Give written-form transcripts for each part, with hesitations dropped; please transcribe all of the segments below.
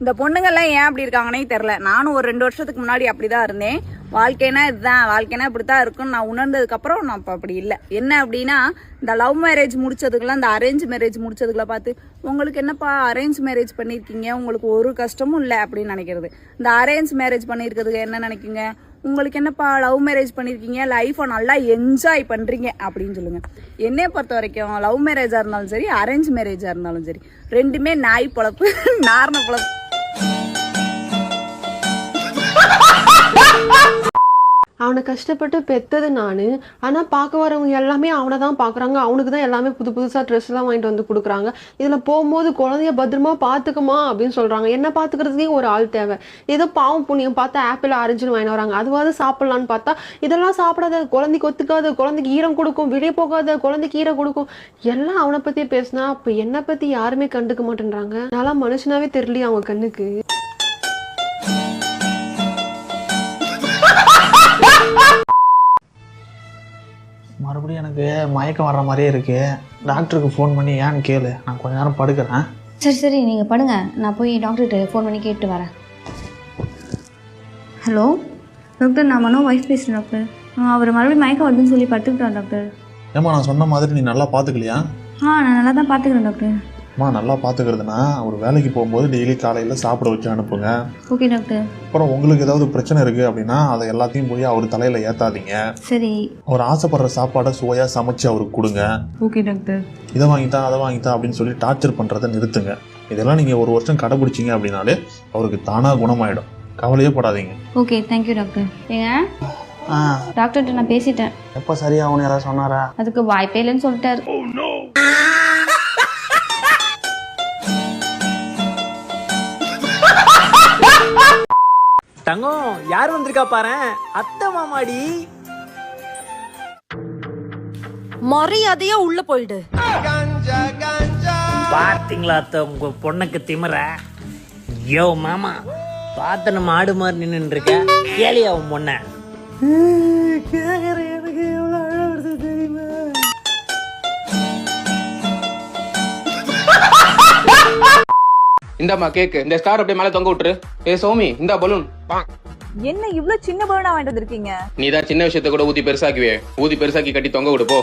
இந்த பொண்ணுங்கெல்லாம் ஏன் அப்படி இருக்காங்கன்னே தெரியல. நானும் ஒரு 2 வருஷத்துக்கு முன்னாடி அப்படிதான் இருந்தேன். வாழ்க்கைனா இதுதான், வாழ்க்கைனா இப்படித்தான் இருக்குன்னு நான் உணர்ந்ததுக்கு அப்புறம் நான் இப்போ அப்படி இல்லை. என்ன அப்படின்னா, இந்த லவ் மேரேஜ் முடிச்சதுக்குலாம் இந்த அரேஞ்ச் மேரேஜ் முடிச்சதுக்குலாம் பார்த்து உங்களுக்கு என்னப்பா அரேஞ்ச் மேரேஜ் பண்ணியிருக்கீங்க, உங்களுக்கு ஒரு கஷ்டமும் இல்லை அப்படின்னு நினைக்கிறது. இந்த அரேஞ்ச் மேரேஜ் பண்ணியிருக்கிறதுக்கு என்ன நினைக்குங்க, உங்களுக்கு என்னப்பா லவ் மேரேஜ் பண்ணியிருக்கீங்க, லைஃப்பை நல்லா என்ஜாய் பண்ணுறீங்க அப்படின்னு சொல்லுங்க. என்னைய பொறுத்த வரைக்கும் லவ் மேரேஜாக இருந்தாலும் சரி, அரேஞ்ச் மேரேஜாக இருந்தாலும் சரி, ரெண்டுமே நாய் பொழப்பு, நார்ன பொழப்பு. அவனை கஷ்டப்பட்டு பெற்றது நான். ஆனால் பார்க்க வரவங்க எல்லாமே அவனை தான் பார்க்குறாங்க. அவனுக்கு தான் எல்லாமே புதுசாக ட்ரெஸ்லாம் வாங்கிட்டு வந்து கொடுக்குறாங்க. இதில் போகும்போது குழந்தைய பத்திரமா பார்த்துக்குமா அப்படின்னு சொல்கிறாங்க. என்ன பார்த்துக்கிறதுக்கே ஒரு ஆள் தேவை. ஏதோ பாவம் புண்ணியம் பார்த்தா ஆப்பிள் ஆரஞ்சுன்னு வாங்கிட்டு வராங்க. அதுவாது சாப்பிட்லான்னு பார்த்தா இதெல்லாம் சாப்பிடாத, குழந்தைக்கு ஒத்துக்காது, குழந்தைக்கு ஈரம் கொடுக்கும், வெளியே போகாத, குழந்தைக்கு ஈரம் கொடுக்கும், எல்லாம் அவனை பற்றியே பேசினா அப்போ என்னை பற்றி யாருமே கண்டுக்க மாட்டேன்றாங்க. நல்லா மனுஷனாவே தெரியலையே அவங்க கண்ணுக்கு. மறுபடியும் எனக்கு மயக்கம் வர்ற மாதிரியே இருக்கு. டாக்டருக்கு ஃபோன் பண்ணி ஏன்னு கேளு, நான் கொஞ்ச நேரம் படுக்கிறேன். சரி நீங்கள் படுங்க, நான் போய் டாக்டர்கிட்ட ஃபோன் பண்ணி கேட்டு வரேன். ஹலோ டாக்டர், நான் மனோ ஒய்ஃப் பேசுகிறேன் டாக்டர். அவர் மறுபடியும் மயக்கம் வருதுன்னு சொல்லி படுத்துக்கிட்டான் டாக்டர். ஏம்மா நான் சொன்ன மாதிரி நீ நல்லா பார்த்துக்கலையா? நான் நல்லா தான் பார்த்துக்கிறேன் டாக்டர். அம்மா நல்லா பார்த்துக்கிறதுனா ஒரு வேலைக்கு போகும்போது டெய்லி காலையில் சாப்பிட வச்சு அனுப்புங்க. Okay doctor. அப்புறம் உங்களுக்கு ஏதாவது பிரச்சனை இருக்குது அப்படின்னா அதை எல்லாத்தையும் போய் அவர் தலையில் ஏற்றாதீங்க. சரி. அவர் ஆசைப்படுற சாப்பாடை சுவையாக சமைச்சு அவருக்கு கொடுங்க. Okay doctor. இதை வாங்கித்தா அதை வாங்கித்தா அப்படின்னு சொல்லி டார்ச்சர் பண்ணுறதை நிறுத்துங்க. இதெல்லாம் நீங்கள் 1 வருஷம் கடைபிடிச்சிங்க அப்படின்னாலே அவருக்கு தானாக குணமாயிடும். கவலையே படாதீங்க. Okay thank you doctor. ஏங்க டாக்டர்கிட்ட நான் பேசிட்டேன். எப்போ சரியாகும்னு யாராவது சொன்னாரா? அதுக்கு வாய்ப்பே இல்லைன்னு சொல்லிட்டாரு. தங்கம் யார் வந்திருக்கா பாரு, அத்தை மாமாடி. மரியாதையா உள்ள போயிடு. பாத்தீங்களா அத்தை உங்க பொண்ணுக்கு திமிர? யோ மாமா, பார்த்து நம்ம ஆடு மாதிரி நின்று இருக்க, கேளியா உன் பொண்ண? எனக்கு எவ்வளவு அழ வருது தெரியுமா? இந்தாம்மா கேக்கு, இந்த ஸ்டார் அப்படியே மேல தொங்க விட்டுரு. ஏ சோமி, இந்த பலூன். என்ன இவ்வளவு சின்ன பலூனா வாங்கிட்டு வந்திருக்கீங்க? நீ தான் சின்ன விஷயத்த கூட ஊதி பெருசாக்குவே. ஊதி பெருசாக்கி கட்டி தொங்க விடு போ.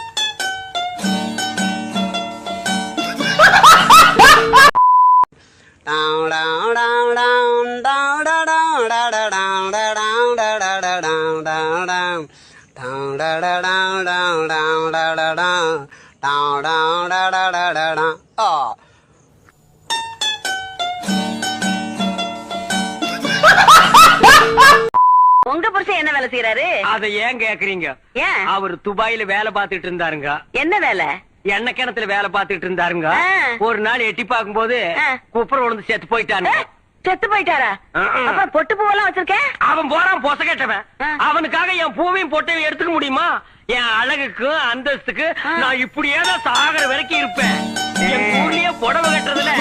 உங்க புருஷன் என்ன வேலை செய்யறாரு? அத ஏன் கேக்குறீங்க? ஏன்? அவர் துபாயில வேலை பார்த்துட்டு இருந்தாருங்க. என்ன வேலை? எண்ணெய் கிணத்துல வேலை பார்த்துட்டு இருந்தாருங்க. ஒரு நாள் எட்டி பார்க்கும் போது குப்புற விழுந்து செத்து போயிட்டாங்க. செத்து போயிட்டாரா? அப்ப பொட்டு பூவெல்லாம் வச்சிருக்கேன். அவன் போறான் பொச கேட்டவன். அவனுக்காக என் பூவையும் பொட்டையும் எடுத்துக்க முடியுமா? என் அழகுக்கு அந்தஸ்துக்கு நான் இப்படியே தான் சாகர வரைக்கும் இருப்பேன். என் ஊர்லயே புடவை கட்டுறதுல